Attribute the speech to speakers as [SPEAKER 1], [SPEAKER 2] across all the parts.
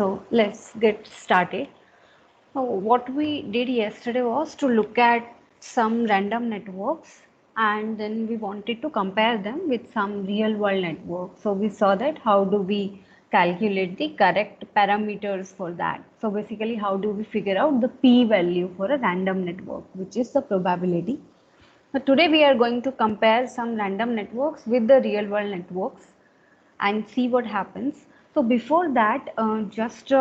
[SPEAKER 1] So let's get started. So what we did yesterday was to look at some random networks and then we wanted to compare them with some real world networks. So we saw that how do we calculate the correct parameters for that. So basically how do we figure out the p value for a random network, which is the probability. So today we are going to compare some random networks with the real world networks and see what happens. So before that, just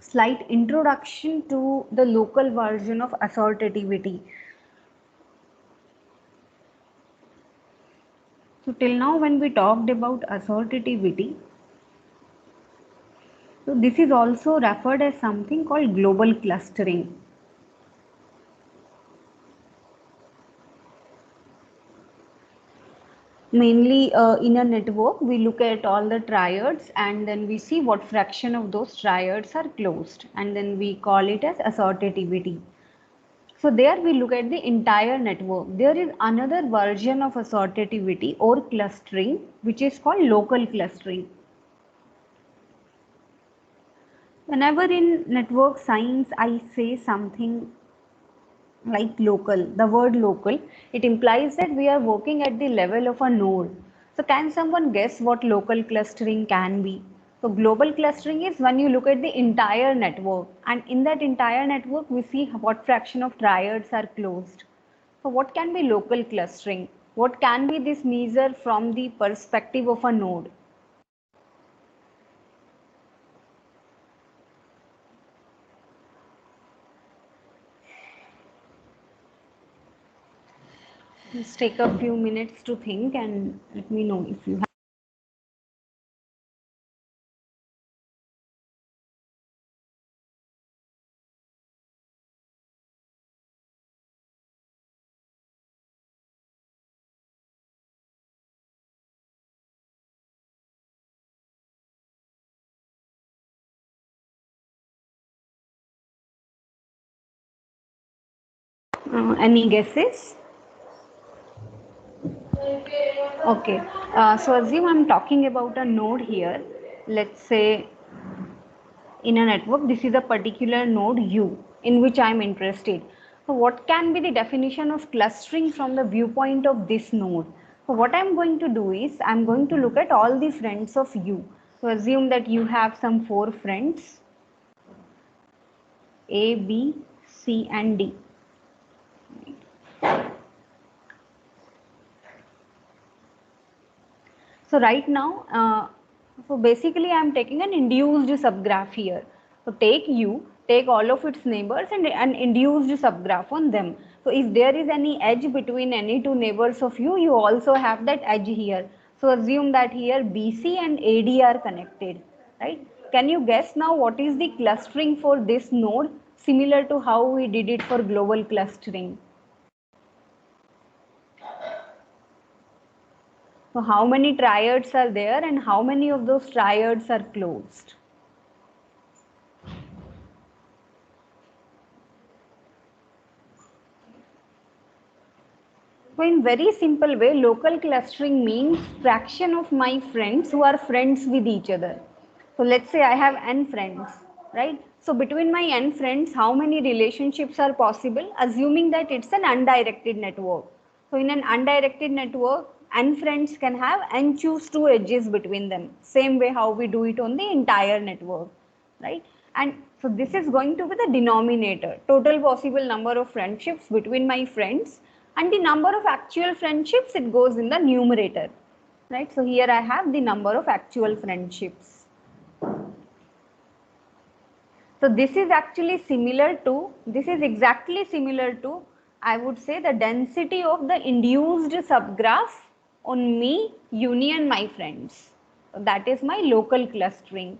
[SPEAKER 1] slight introduction to the local version of assortativity. So till now when we talked about assortativity, so this is also referred as something called global clustering. Mainly in a network, we look at all the triads and then we see what fraction of those triads are closed and then we call it as assortativity. So there we look at the entire network. There is another version of assortativity or clustering which is called local clustering. Whenever in network science I say something like local, the word local, it implies that we are working at the level of a node. So can someone guess what local clustering can be? So global clustering is when you look at the entire network and in that entire network we see what fraction of triads are closed. So what can be local clustering? What can be this measure from the perspective of a node? Just take a few minutes to think and let me know if you have. Any guesses? Okay, so assume I'm talking about a node here. Let's say in a network, this is a particular node U in which I'm interested. So what can be the definition of clustering from the viewpoint of this node? So what I'm going to do is I'm going to look at all the friends of U. So assume that you have some 4 friends A, B, C and D. So right now, so basically I'm taking an induced subgraph here. So take U, take all of its neighbors and an induced subgraph on them. So if there is any edge between any two neighbors of U, you also have that edge here. So assume that here BC and AD are connected, right? Can you guess now what is the clustering for this node, similar to how we did it for global clustering? So how many triads are there and how many of those triads are closed? So in very simple way, local clustering means fraction of my friends who are friends with each other. So let's say I have n friends, right? So between my n friends, how many relationships are possible? Assuming that it's an undirected network. So in an undirected network, n friends can have n choose 2 edges between them. Same way how we do it on the entire network, right? And so this is going to be the denominator, total possible number of friendships between my friends, and the number of actual friendships, it goes in the numerator, right? So here I have the number of actual friendships. So this is actually similar to, this is exactly similar to, I would say, the density of the induced subgraph on me union my friends. So that is my local clustering.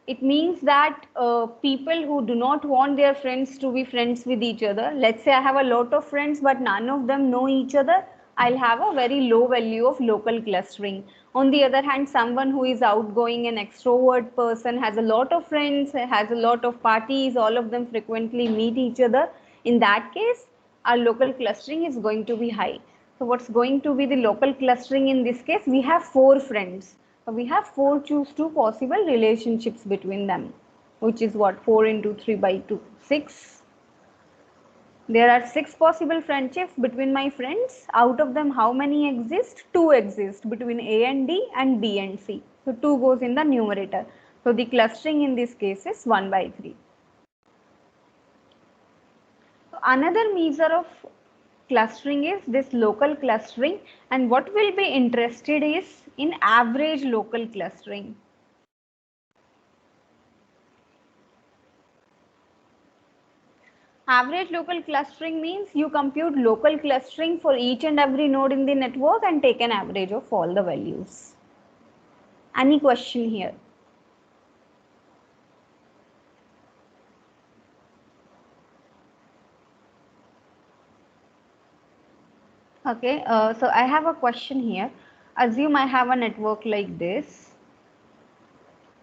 [SPEAKER 1] It means that people who do not want their friends to be friends with each other, let's say I have a lot of friends but none of them know each other, I'll have a very low value of local clustering. On the other hand, someone who is outgoing, an extrovert person, has a lot of friends, has a lot of parties, all of them frequently meet each other, in that case our local clustering is going to be high. So what's going to be the local clustering in this case? We have 4 friends. So we have 4 choose 2 possible relationships between them, which is what, 4 into 3 by 2, 6. There are 6 possible friendships between my friends. Out of them, how many exist? 2 exist between A and D and B and C. So 2 goes in the numerator. So the clustering in this case is 1 by 3. So another measure of clustering is this local clustering, and what we'll be interested is in average local clustering. Average local clustering means you compute local clustering for each and every node in the network and take an average of all the values. Any question here? Okay, so I have a question here. Assume I have a network like this.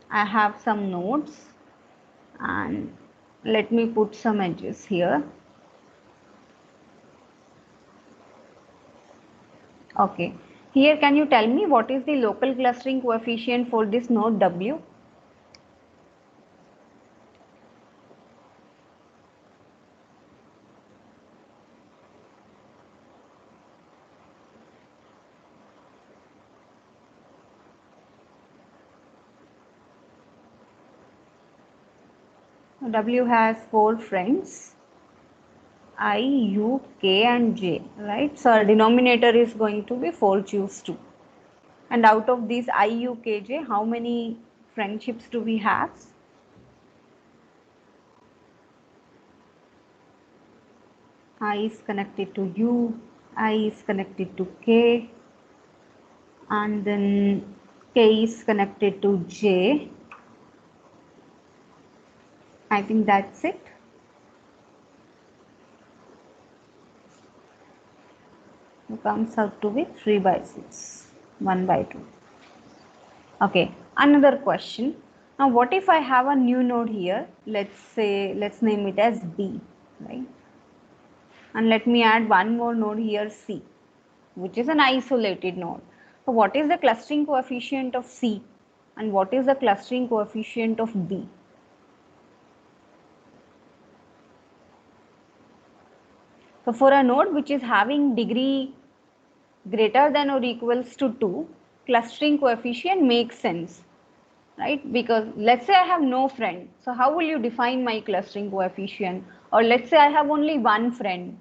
[SPEAKER 1] I have some nodes and let me put some edges here. Okay, here can you tell me what is the local clustering coefficient for this node W? W has 4 friends, I, U, K and J, right? So our denominator is going to be 4 choose 2. And out of these I, U, K, J, how many friendships do we have? I is connected to U, I is connected to K, and then K is connected to J. I think that's it. It comes out to be 3 by 6, 1 by 2. Okay, another question. Now what if I have a new node here? Let's name it as B, right? And let me add one more node here, C, which is an isolated node. So what is the clustering coefficient of C and what is the clustering coefficient of B? So for a node which is having degree greater than or equals to 2, clustering coefficient makes sense, right? Because let's say I have no friend. So how will you define my clustering coefficient? Or let's say I have only one friend.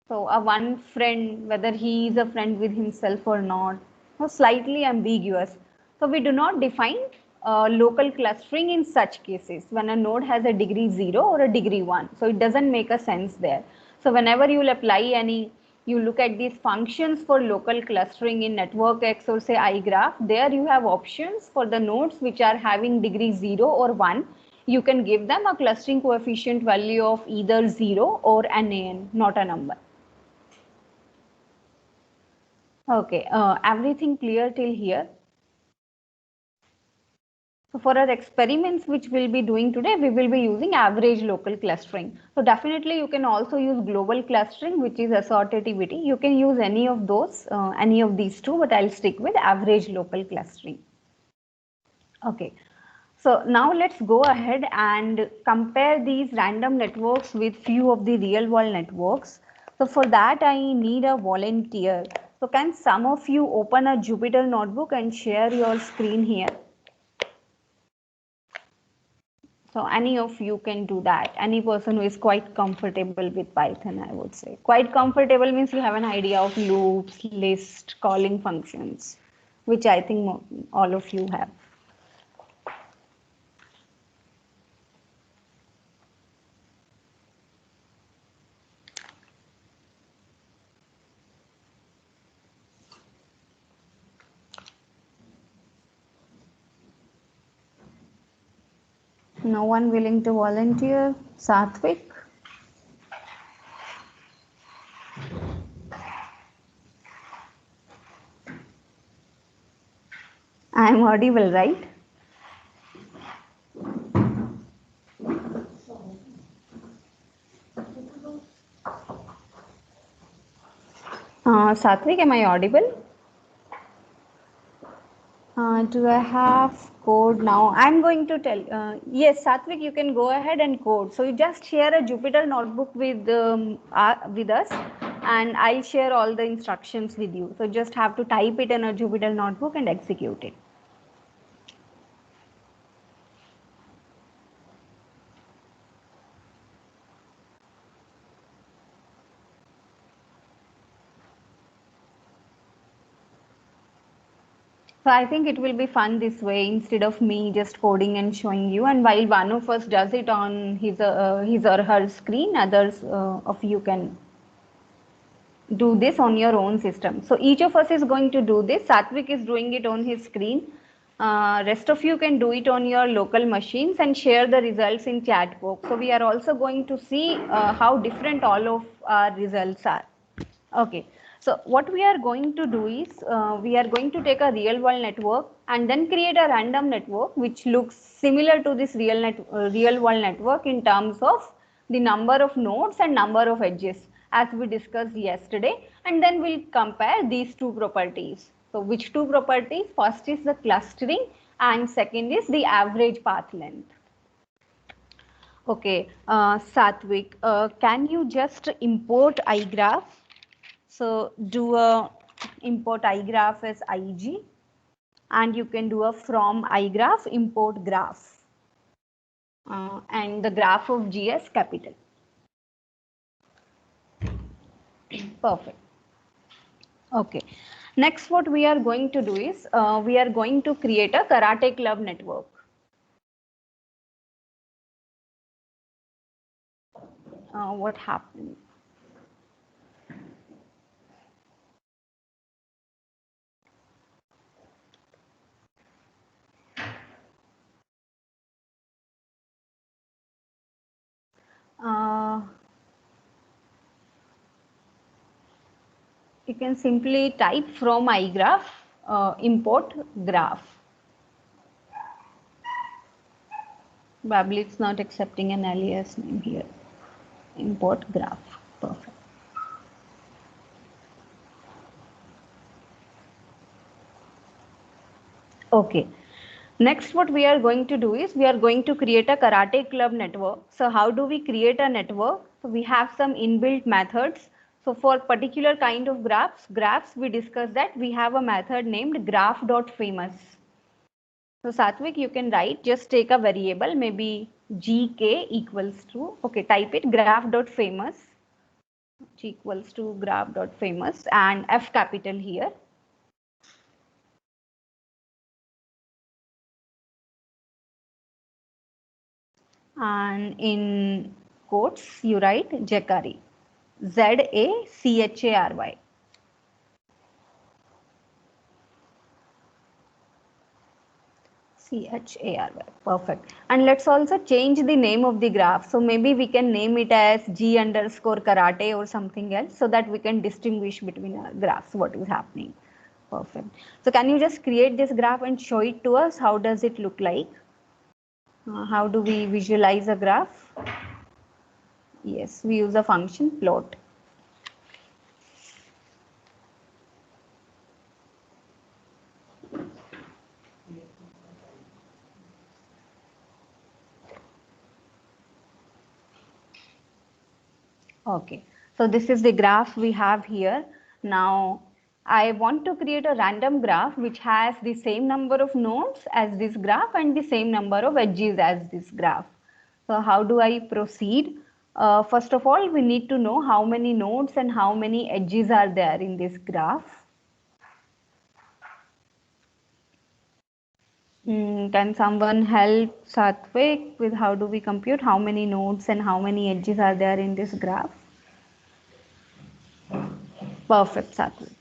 [SPEAKER 1] So a one friend, whether he is a friend with himself or not, so slightly ambiguous. So we do not define local clustering in such cases when a node has a degree 0 or a degree 1. So it doesn't make a sense there. So whenever you will apply any, you look at these functions for local clustering in network X or say iGraph, there you have options for the nodes which are having degree 0 or 1. You can give them a clustering coefficient value of either 0 or an AN, not a number. Okay, everything clear till here? So for our experiments which we'll be doing today, we will be using average local clustering. So definitely you can also use global clustering, which is assortativity. You can use any of those, any of these two, but I'll stick with average local clustering. Okay, so now let's go ahead and compare these random networks with few of the real world networks. So for that I need a volunteer. So can some of you open a Jupyter notebook and share your screen here? So any of you can do that. Any person who is quite comfortable with Python, I would say. Quite comfortable means you have an idea of loops, list, calling functions, which I think all of you have. No one willing to volunteer? Satvik? I am audible, right? Satvik, am I audible? Do I have code now? I'm going to tell. Yes, Satvik, you can go ahead and code. So you just share a Jupyter notebook with us, and I'll share all the instructions with you. So just have to type it in a Jupyter notebook and execute it. So I think it will be fun this way instead of me just coding and showing you. And while one of us does it on his or her screen, others of you can do this on your own system. So each of us is going to do this. Satvik is doing it on his screen. Rest of you can do it on your local machines and share the results in chat box. So we are also going to see how different all of our results are. Okay, so what we are going to do is we are going to take a real world network and then create a random network which looks similar to this real world network in terms of the number of nodes and number of edges as we discussed yesterday, and then we'll compare these two properties. So which two properties? First is the clustering and second is the average path length. Okay, Satvik, can you just import iGraph? So do a import iGraph as IG, and you can do a from iGraph import graph, and the graph of GS capital. Perfect. Okay. Next, what we are going to do is we are going to create a karate club network. What happened? Uh, you can simply type from iGraph import graph. Probably it's not accepting an alias name here. Import graph. Perfect. Okay. Next, what we are going to do is we are going to create a karate club network. So how do we create a network? So we have some inbuilt methods. So for particular kind of graphs we discussed that we have a method named graph.famous. So Satvik, you can write, just take a variable, maybe gk equals to, okay, type it graph.famous, g equals to graph.famous and f capital here. And in quotes you write Jacary, Zachary, Chary. Perfect. And let's also change the name of the graph. So maybe we can name it as G underscore karate or something else so that we can distinguish between our graphs what is happening. Perfect. So can you just create this graph and show it to us? How does it look like? How do we visualize a graph? Yes, we use a function plot. Okay, so this is the graph we have here. Now, I want to create a random graph which has the same number of nodes as this graph and the same number of edges as this graph. So how do I proceed? First of all, we need to know how many nodes and how many edges are there in this graph. Can someone help Satvik with how do we compute how many nodes and how many edges are there in this graph? Perfect, Satvik.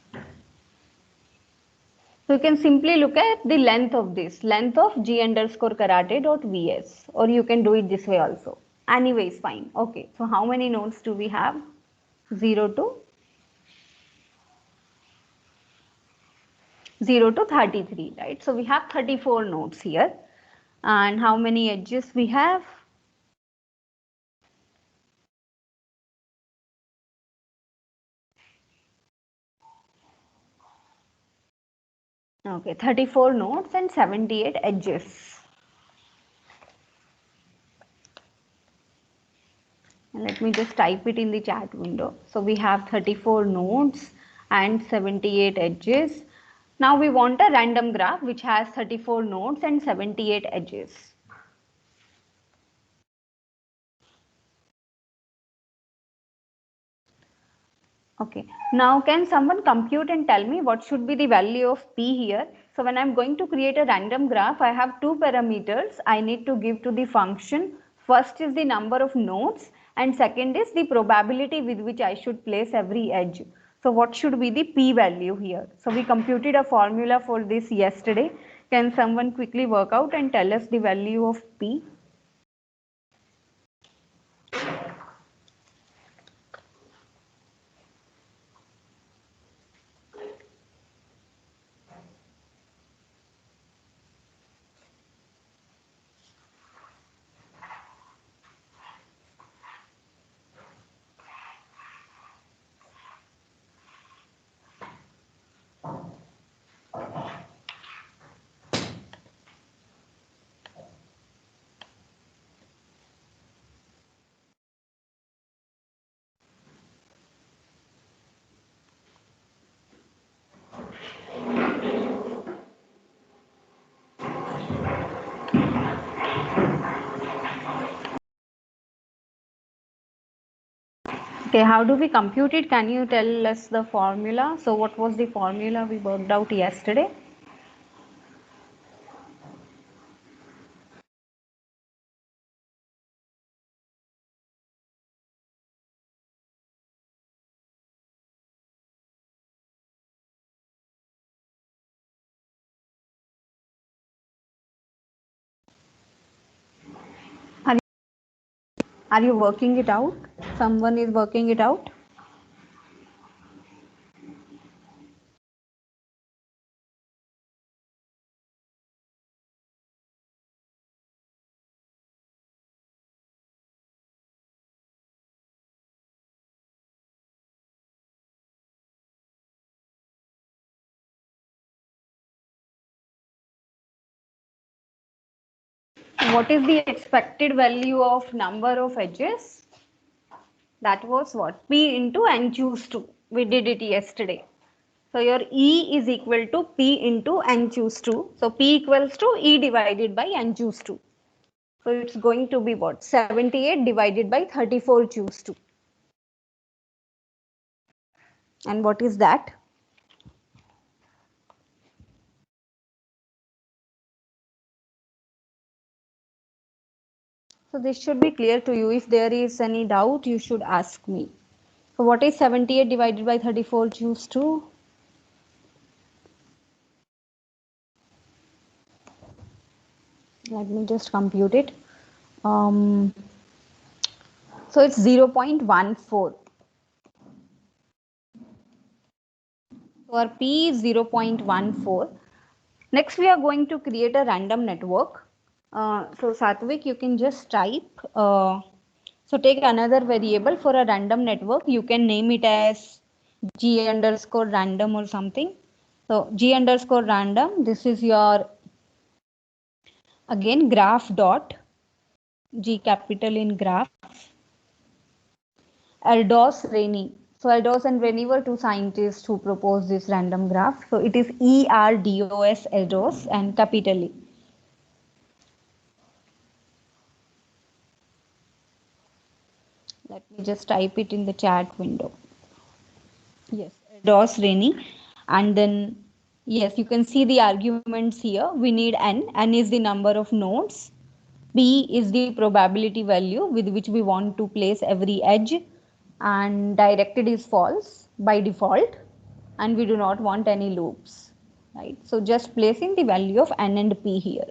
[SPEAKER 1] So you can simply look at the length of this, length of g underscore karate dot vs, or you can do it this way also. Anyway, is fine. Okay, so how many nodes do we have? 0 to 33, right? So we have 34 nodes here. And how many edges we have? Okay, 34 nodes and 78 edges. And let me just type it in the chat window. So we have 34 nodes and 78 edges. Now we want a random graph which has 34 nodes and 78 edges. Okay, now can someone compute and tell me what should be the value of P here? So when I'm going to create a random graph, I have two parameters I need to give to the function. First is the number of nodes and second is the probability with which I should place every edge. So what should be the P value here? So we computed a formula for this yesterday. Can someone quickly work out and tell us the value of P? Okay, how do we compute it? Can you tell us the formula? So what was the formula we worked out yesterday? Are are you working it out? Someone is working it out? What is the expected value of number of edges? That was what? P into n choose 2. We did it yesterday. So your E is equal to P into n choose 2. So P equals to E divided by n choose 2. So it's going to be what? 78 divided by 34 choose 2. And what is that? So this should be clear to you. If there is any doubt, you should ask me. So what is 78 divided by 34 choose 2? Let me just compute it. So it's 0.14. So our P is 0.14. Next, we are going to create a random network. So Satvik, you can just type. So take another variable for a random network. You can name it as G underscore random or something. So G underscore random. This is your again graph dot G capital in graph. Erdos Rennie. So Erdos and Rennie were two scientists who proposed this random graph. So it is ERDOS Erdos and capital E. Let me just type it in the chat window. Yes, Erdos Rennie. And then, yes, you can see the arguments here. We need n. N is the number of nodes. P is the probability value with which we want to place every edge. And directed is false by default. And we do not want any loops. Right? So just placing the value of n and p here.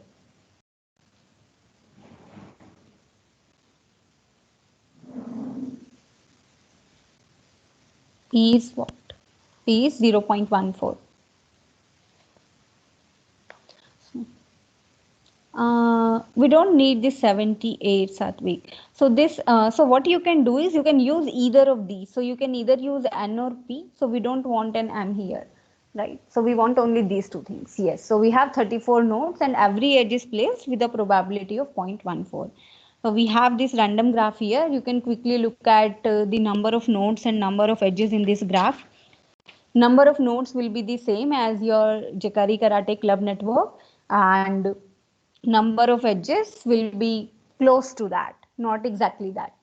[SPEAKER 1] P is what? P is 0.14. We don't need this 78 Satvik. So this, so what you can do is you can use either of these. So you can either use n or p. So we don't want an m here. right? So we want only these two things. Yes. So we have 34 nodes and every edge is placed with a probability of 0.14. So we have this random graph here. You can quickly look at the number of nodes and number of edges in this graph. Number of nodes will be the same as your Jakari Karate Club network, and number of edges will be close to that, not exactly that.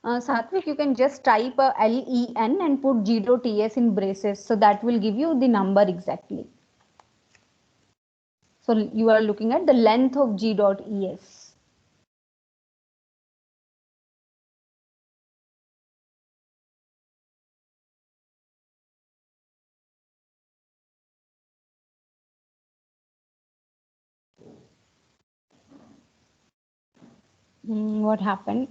[SPEAKER 1] Satvik, you can just type LEN and put G.TS in braces. So that will give you the number exactly. So you are looking at the length of G.ES. What happened?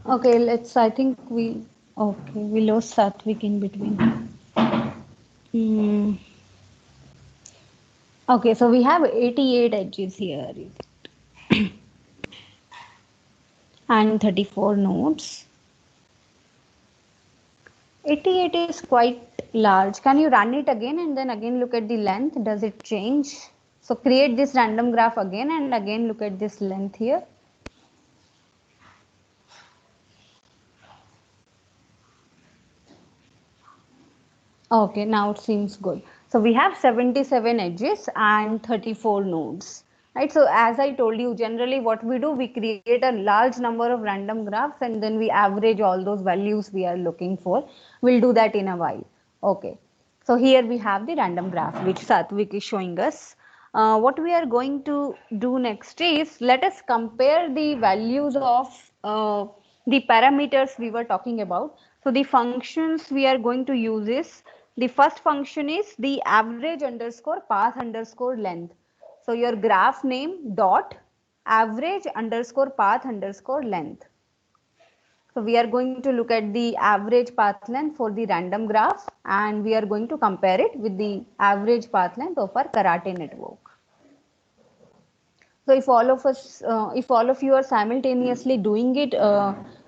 [SPEAKER 1] Okay, I think we lost Satvik in between. Okay, so we have 88 edges here and 34 nodes. 88 is quite large. Can you run it again and then again look at the length? Does it change? So create this random graph again and again look at this length here. Okay, now it seems good. So we have 77 edges and 34 nodes. Right, so as I told you, generally what we do, we create a large number of random graphs and then we average all those values we are looking for. We'll do that in a while. Okay, so here we have the random graph which Satvik is showing us. What we are going to do next is, let us compare the values of the parameters we were talking about. So the functions we are going to use is, the first function is the average underscore path underscore length. So your graph name dot average underscore path underscore length. So we are going to look at the average path length for the random graph and we are going to compare it with the average path length of our karate network. So if all of you are simultaneously doing it,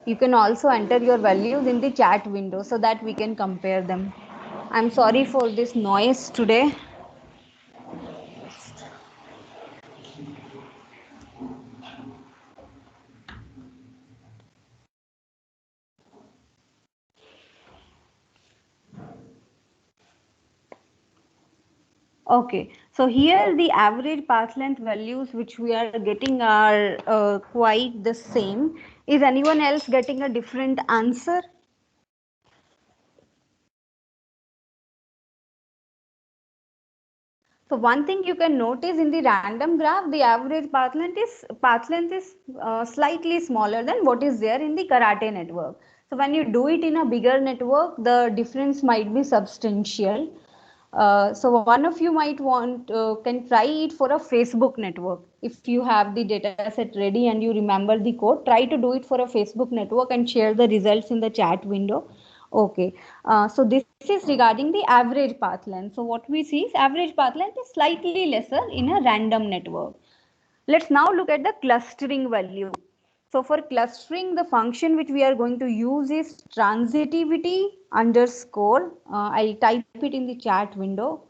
[SPEAKER 1] you can also enter your values in the chat window so that we can compare them. I'm sorry for this noise today. Okay, so here the average path length values which we are getting are quite the same. Is anyone else getting a different answer? So one thing you can notice in the random graph, the average path length is slightly smaller than what is there in the karate network. So when you do it in a bigger network, the difference might be substantial. So one of you might can try it for a Facebook network. If you have the data set ready and you remember the code, try to do it for a Facebook network and share the results in the chat window. Okay, so this is regarding the average path length. So what we see is average path length is slightly lesser in a random network. Let's now look at the clustering value. So for clustering, the function which we are going to use is transitivity underscore. I'll type it in the chat window.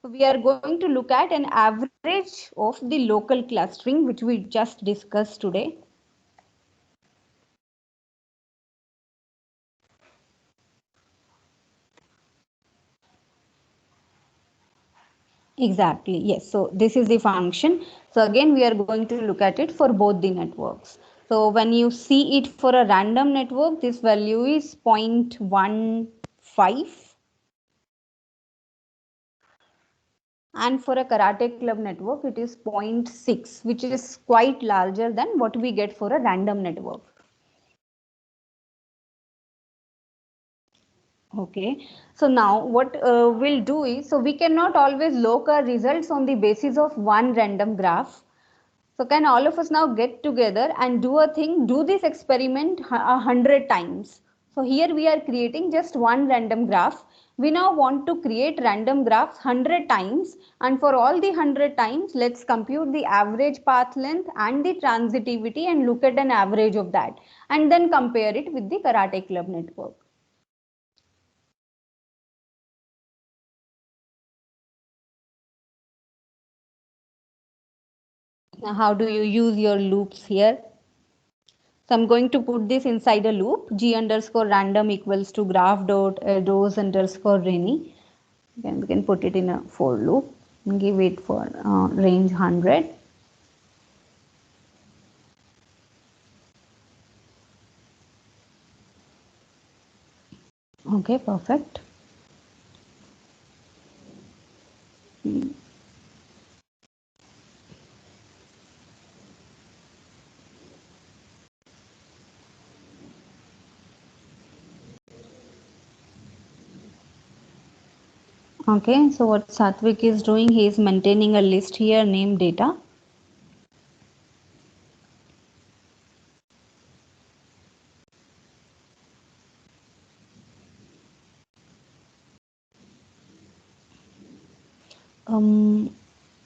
[SPEAKER 1] So we are going to look at an average of the local clustering, which we just discussed today. Exactly, yes. So this is the function. So again, we are going to look at it for both the networks. So when you see it for a random network, this value is 0.15. And for a karate club network, it is 0.6, which is quite larger than what we get for a random network. Okay, so now what we'll do is, so we cannot always locate our results on the basis of one random graph. So can all of us now get together and do this experiment 100 times. So here we are creating just one random graph. We now want to create random graphs 100 times, and for all the 100 times, let's compute the average path length and the transitivity and look at an average of that, and then compare it with the Karate Club network. Now, how do you use your loops here? So I'm going to put this inside a loop, g underscore random equals to graph dot rows underscore Rennie. Then we can put it in a for loop and give it for range 100. Okay, perfect. Okay, so what Satvik is doing, he is maintaining a list here named data.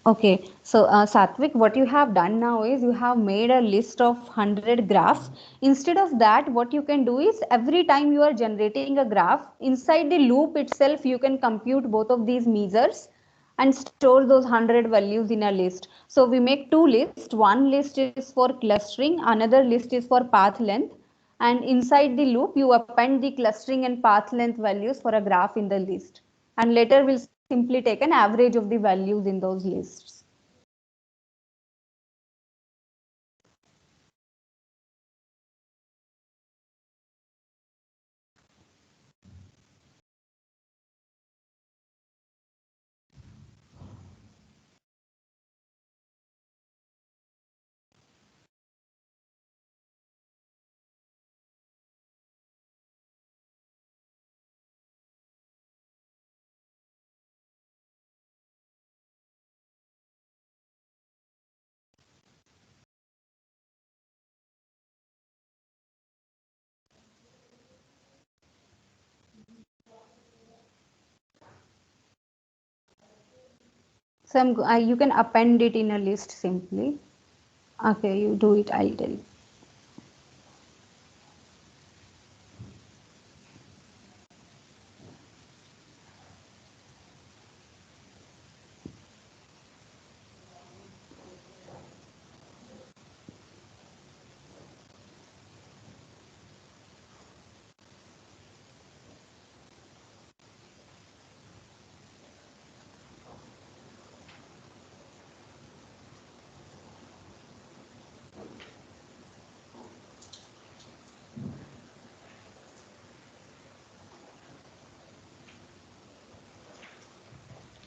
[SPEAKER 1] Okay, so Satvik, what you have done now is you have made a list of 100 graphs. Instead of that, what you can do is every time you are generating a graph, inside the loop itself, you can compute both of these measures and store those 100 values in a list. So we make two lists. One list is for clustering, another list is for path length. And inside the loop, you append the clustering and path length values for a graph in the list. And later we'll simply take an average of the values in those lists. So you can append it in a list simply. Okay, you do it, I'll tell you.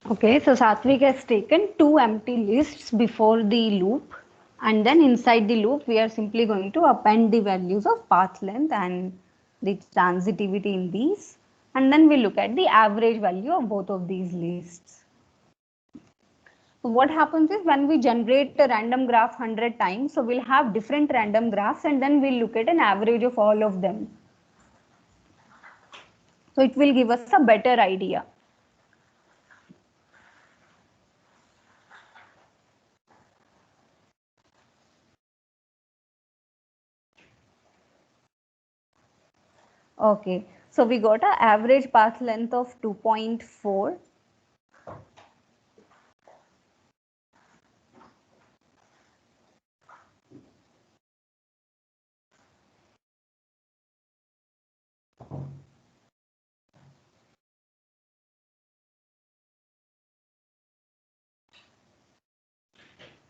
[SPEAKER 1] Okay, so Satvik has taken two empty lists before the loop, and then inside the loop we are simply going to append the values of path length and the transitivity in these, and then we look at the average value of both of these lists. So what happens is when we generate a random graph 100 times, so we'll have different random graphs and then we'll look at an average of all of them. So it will give us a better idea. Okay, so we got an average path length of 2.4.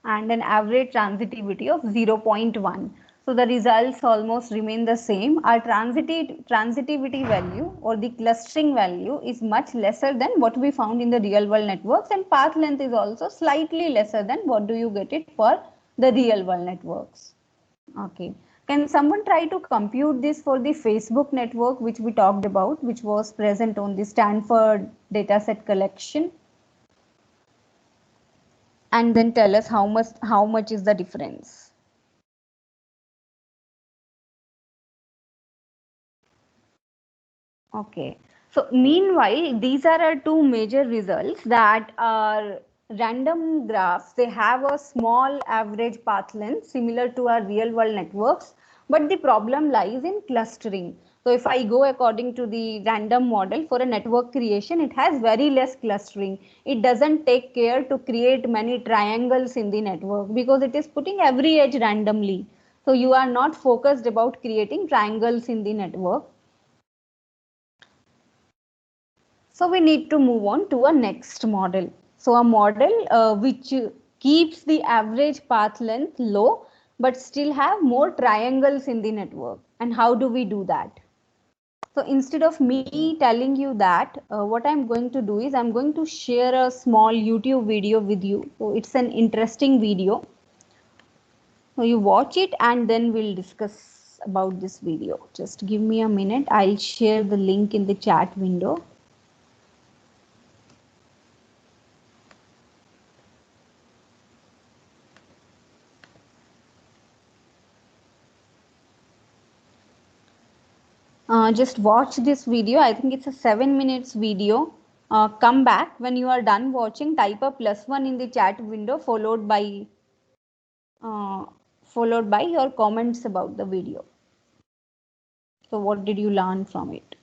[SPEAKER 1] And an average transitivity of 0.1. So the results almost remain the same. Our transitivity value or the clustering value is much lesser than what we found in the real world networks, and path length is also slightly lesser than what do you get it for the real world networks. Okay. Can someone try to compute this for the Facebook network which we talked about, which was present on the Stanford dataset collection? and then tell us how much is the difference. Okay. So meanwhile, these are our two major results that are random graphs. They have a small average path length similar to our real world networks, but the problem lies in clustering. So if I go according to the random model for a network creation, it has very less clustering. It doesn't take care to create many triangles in the network because it is putting every edge randomly. So you are not focused about creating triangles in the network. So we need to move on to a next model. So a model which keeps the average path length low but still have more triangles in the network. And how do we do that? So instead of me telling you that, what I'm going to do is I'm going to share a small YouTube video with you. So it's an interesting video. So you watch it and then we'll discuss about this video. Just give me a minute. I'll share the link in the chat window. Just watch this video. I think it's a 7 minutes video. Come back when you are done watching. Type a +1 in the chat window, uh, followed by your comments about the video. So, what did you learn from it?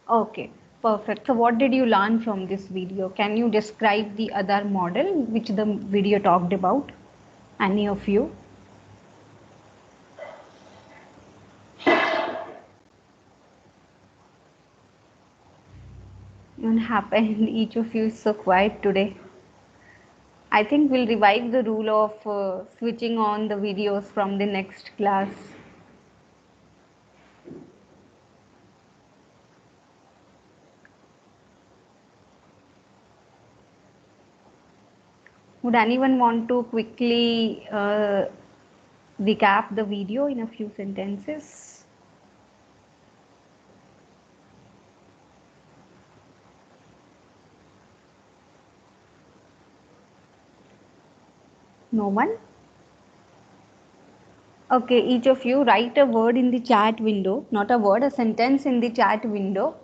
[SPEAKER 1] Okay, perfect. So what did you learn from this video? Can you describe the other model which the video talked about? Any of you? What happened? Each of you is so quiet today. I think we'll revive the rule of switching on the videos from the next class. Would anyone want to quickly recap the video in a few sentences? No one? Okay, each of you write a word in the chat window, not a word, a sentence in the chat window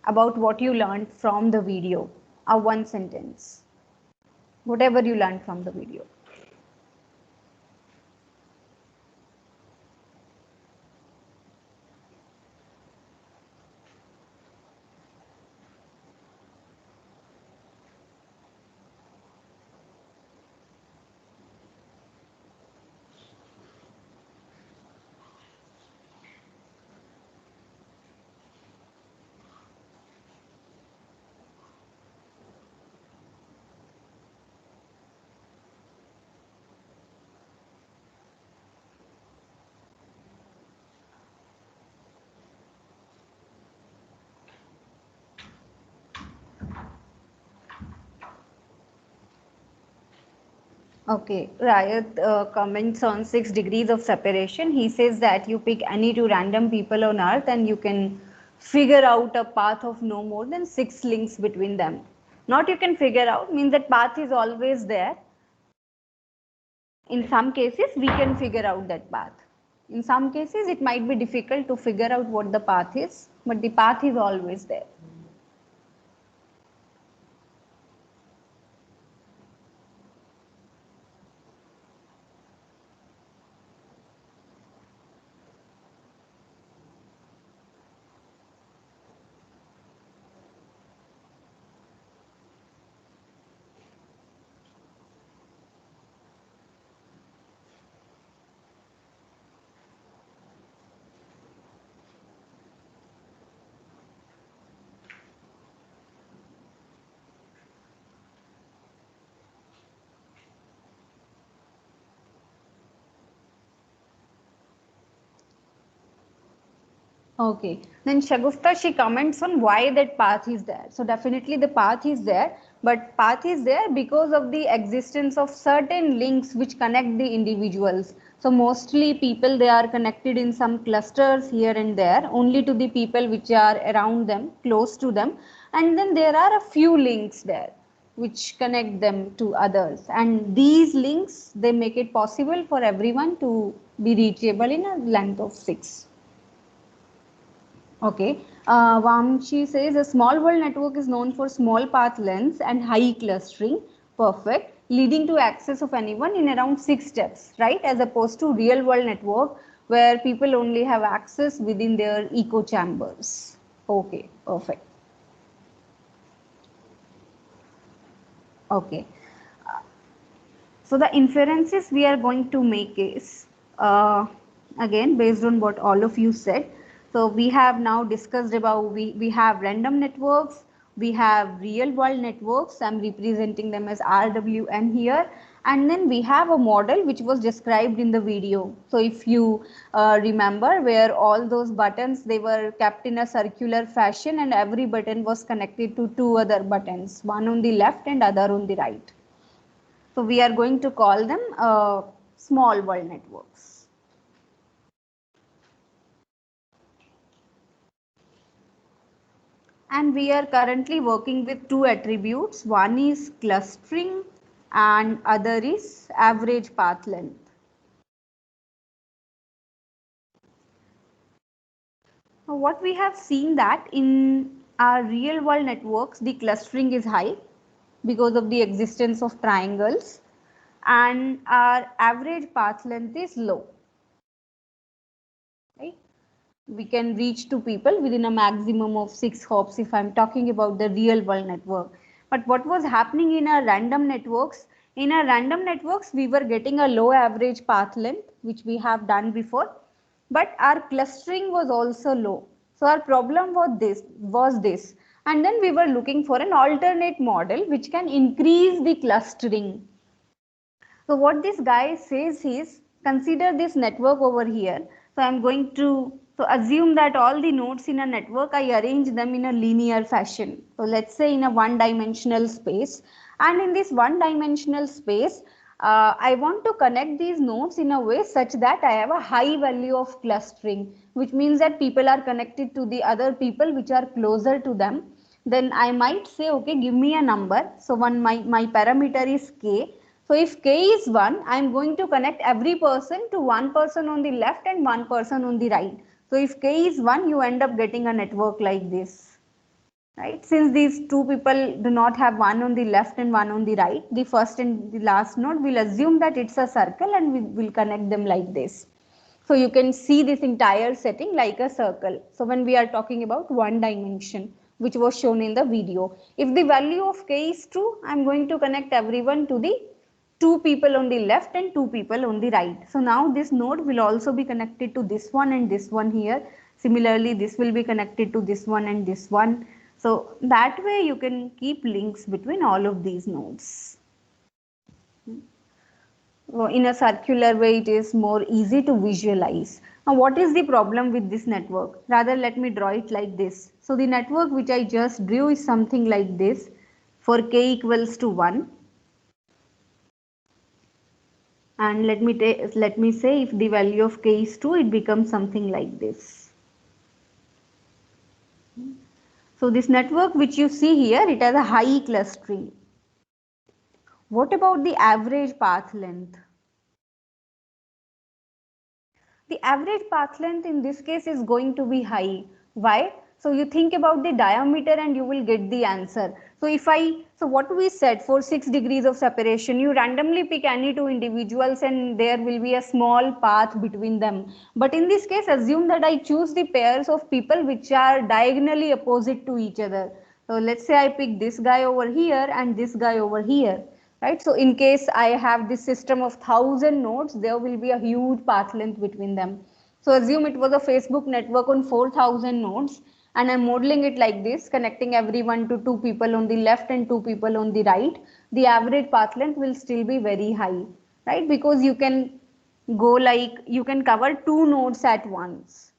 [SPEAKER 1] about what you learned from the video. A one sentence. Whatever you learned from the video. Okay, Rayat comments on 6 degrees of separation. He says that you pick any two random people on earth and you can figure out a path of no more than 6 links between them. Not you can figure out, means that path is always there. In some cases, we can figure out that path. In some cases, it might be difficult to figure out what the path is, but the path is always there. Okay. Then Shagufta, she comments on why that path is there. So definitely the path is there, but path is there because of the existence of certain links which connect the individuals. So mostly people, they are connected in some clusters here and there, only to the people which are around them, close to them. And then there are a few links there which connect them to others. And these links, they make it possible for everyone to be reachable in a length of 6. Okay. Vamshi says a small world network is known for small path lengths and high clustering. Perfect. Leading to access of anyone in around 6 steps, right? As opposed to real world network where people only have access within their echo chambers. Okay. Perfect. Okay. So the inferences we are going to make is again based on what all of you said. So we have now discussed about we have random networks, we have real world networks. I'm representing them as RWN here, and then we have a model which was described in the video. So if you remember, where all those buttons, they were kept in a circular fashion and every button was connected to two other buttons, one on the left and other on the right. So we are going to call them small world networks. And we are currently working with two attributes. One is clustering and other is average path length. Now what we have seen that in our real world networks, the clustering is high because of the existence of triangles, and our average path length is low. Right? We can reach to people within a maximum of 6 hops if I'm talking about the real world network. But what was happening in our random networks? In our random networks, we were getting a low average path length, which we have done before, but our clustering was also low. So our problem was this. And then we were looking for an alternate model which can increase the clustering. So what this guy says is, consider this network over here. So I'm going to assume that all the nodes in a network, I arrange them in a linear fashion. So let's say in a one dimensional space, and in this one dimensional space, I want to connect these nodes in a way such that I have a high value of clustering, which means that people are connected to the other people which are closer to them. Then I might say, okay, give me a number. So my parameter is k. So if k is 1, I am going to connect every person to one person on the left and one person on the right. So if k is 1, you end up getting a network like this. Right? Since these two people do not have one on the left and one on the right, the first and the last node, will assume that it's a circle and we will connect them like this. So you can see this entire setting like a circle. So when we are talking about one dimension, which was shown in the video, if the value of k is true, I am going to connect everyone to the two people on the left and two people on the right. So now this node will also be connected to this one and this one here. Similarly, this will be connected to this one and this one. So that way you can keep links between all of these nodes. In a circular way, it is more easy to visualize. Now what is the problem with this network? Rather, let me draw it like this. So the network which I just drew is something like this. For k equals to 1, and let me say if the value of k is 2, it becomes something like this. So this network which you see here, it has a high clustering. What about the average path length? The average path length in this case is going to be high. Why? So you think about the diameter and you will get the answer. So what we said, for 6 degrees of separation, you randomly pick any two individuals and there will be a small path between them. But in this case, assume that I choose the pairs of people which are diagonally opposite to each other. So let's say I pick this guy over here and this guy over here. Right. So in case I have this system of 1000 nodes, there will be a huge path length between them. So assume it was a Facebook network on 4000 nodes, and I'm modeling it like this, connecting everyone to two people on the left and two people on the right. The average path length will still be very high, right? Because you can you can cover two nodes at once.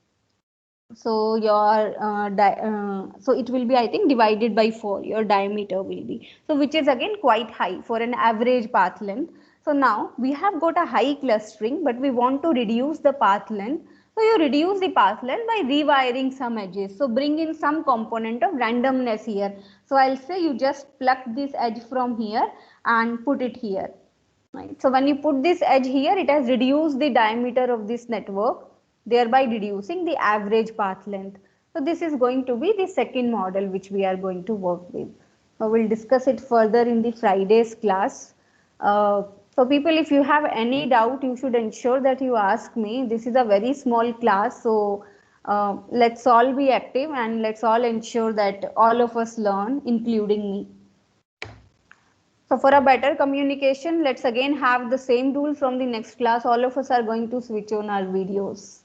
[SPEAKER 1] So so it will be, I think, divided by 4, your diameter will be. So which is again quite high for an average path length. So now we have got a high clustering, but we want to reduce the path length. So you reduce the path length by rewiring some edges. So bring in some component of randomness here. So I'll say you just pluck this edge from here and put it here. Right. So when you put this edge here, it has reduced the diameter of this network, thereby reducing the average path length. So this is going to be the second model which we are going to work with. We'll discuss it further in the Friday's class. So people, if you have any doubt, you should ensure that you ask me. This is a very small class, so let's all be active and let's all ensure that all of us learn, including me. So for a better communication, let's again have the same rule from the next class. All of us are going to switch on our videos.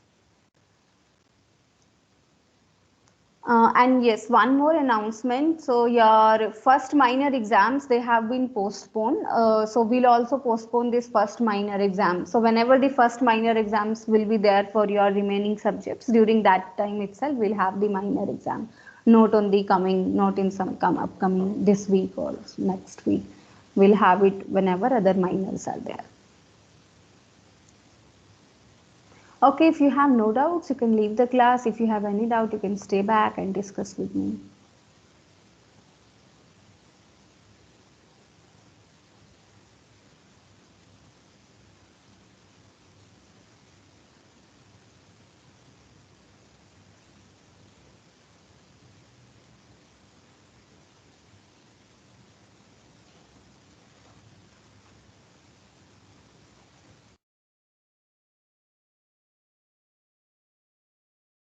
[SPEAKER 1] And yes, one more announcement. So your first minor exams, they have been postponed. So we'll also postpone this first minor exam. So whenever the first minor exams will be there for your remaining subjects, during that time itself, we'll have the minor exam. Not on the coming, not in some upcoming this week or next week. We'll have it whenever other minors are there. Okay, if you have no doubts, you can leave the class. If you have any doubt, you can stay back and discuss with me.